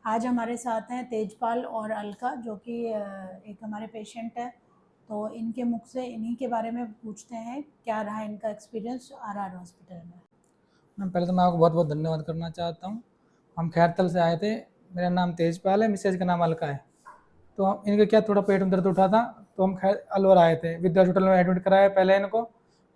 आज हमारे साथ हैं तेजपाल और अलका, जो कि एक हमारे पेशेंट है। तो इनके मुख से इन्हीं के बारे में पूछते हैं क्या रहा इनका एक्सपीरियंस आरआर हॉस्पिटल में। मैम, पहले तो मैं आपको बहुत बहुत धन्यवाद करना चाहता हूँ। हम खैरतल से आए थे। मेरा नाम तेजपाल है, मिसेज का नाम अलका है। तो इनके क्या थोड़ा पेट में दर्द उठा था, तो हम खैर अलवर आए थे। विद्या हॉस्पिटल में एडमिट कराया पहले इनको,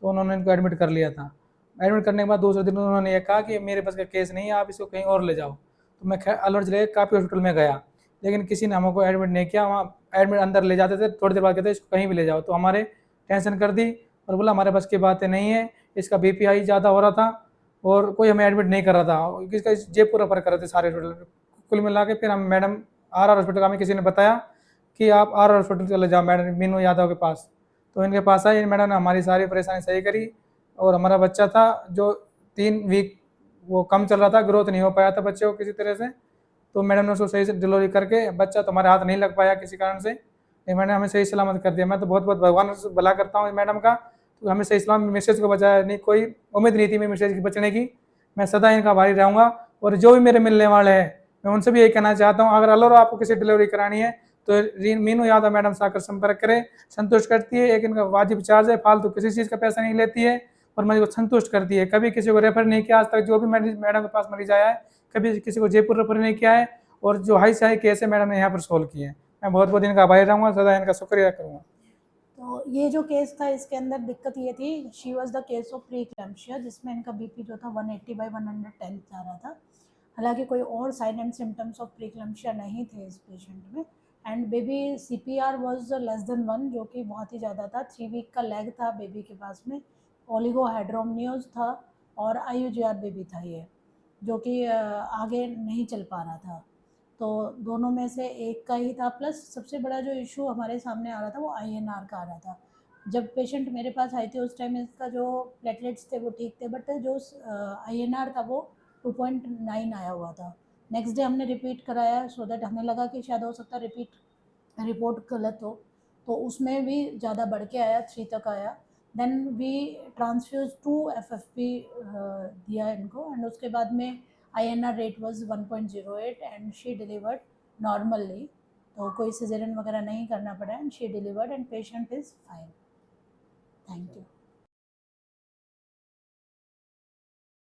तो उन्होंने इनको एडमिट कर लिया था। एडमिट करने के बाद दूसरे दिन उन्होंने ये कहा कि मेरे पास का केस नहीं है, आप इसको कहीं और ले जाओ। तो मैं खैर अलवर जिले के कापी हॉस्पिटल में गया, लेकिन किसी ने हमको एडमिट नहीं किया। वहाँ एडमिट अंदर ले जाते थे, थोड़ी देर बाद कहते इसको कहीं भी ले जाओ। तो हमारे टेंशन कर दी और बोला हमारे पास की बातें नहीं है, इसका बीपी हाई ज़्यादा हो रहा था और कोई हमें एडमिट नहीं कर रहा था। इसका जयपुर रेफर कर रहे थे सारे हॉस्पिटल। कुल मिला के फिर हम मैडम आर हॉस्पिटल का हमें किसी ने बताया कि आप आर हॉस्पिटल चले जाओ मैडम मीनू यादव के पास। तो इनके पास आए, इन मैडम ने हमारी सारी परेशानी सही करी। और हमारा बच्चा था जो 3 वीक वो कम चल रहा था, ग्रोथ नहीं हो पाया था बच्चे को किसी तरह से। तो मैडम ने उसको सही से डिलीवरी करके, बच्चा तो हमारे हाथ नहीं लग पाया किसी कारण से, लेकिन मैंने हमें सही सलामत कर दिया। मैं तो बहुत बहुत भगवान से भला करता हूँ मैडम का, तो हमें सही सलामत मैसेज को बचाया। नहीं कोई उम्मीद नहीं थी मैं मैसेज की बचने की। मैं सदा इनका आभारी रहूँगा। और जो भी मेरे मिलने वाले हैं, मैं उनसे भी यही कहना चाहता हूँ, अगर अलोरा आपको किसी डिलीवरी करानी है तो मीनू यादव मैडम से आकर संपर्क करें। संतुष्ट करती है, एक इनका वाजिब चार्ज है, फालतू किसी चीज़ का पैसा नहीं लेती है और मुझे संतुष्ट करती है। कभी किसी को रेफर नहीं किया आज तक, जो भी मैडम के पास मरीज आया है कभी किसी को जयपुर रेफर नहीं किया है। और जो हाई से हाई केस है मैडम ने यहाँ पर सोल्व किए हैं। मैं बहुत बहुत इनका आभारी रहूँगा, सदा इनका शुक्रिया करूँगा। तो ये जो केस था इसके अंदर दिक्कत ये थी, she was the case of pre eclampsia, जिसमें इनका बीपी जो था 180/110 जा रहा था। हालांकि कोई और sign and symptoms of pre eclampsia नहीं थे इस पेशेंट में। एंड बेबी CPR वॉज <1, जो कि बहुत ही ज़्यादा था। 3 वीक का लेग था बेबी के पास में, ओलिगोहाइड्रोमनियोज था और IUGR बेबी था ये, जो कि आगे नहीं चल पा रहा था। तो दोनों में से एक का ही था। प्लस सबसे बड़ा जो इशू हमारे सामने आ रहा था वो INR का आ रहा था। जब पेशेंट मेरे पास आई थी उस टाइम इसका जो प्लेटलेट्स थे वो ठीक थे, बट जो INR था वो 2.9 आया हुआ था। नेक्स्ट डे हमने रिपीट कराया, सो दैट हमें लगा कि शायद हो सकता है रिपीट रिपोर्ट गलत हो। तो उसमें भी ज़्यादा बढ़ के आया, 3 तक आया। देन वी ट्रांसफ्यूज 2 FFP दिया इनको, एंड उसके बाद में INR rate was 1.08 and she delivered normally. तो कोई सिजेरियन वगैरह नहीं करना पड़ा and she delivered and patient is fine. Thank you.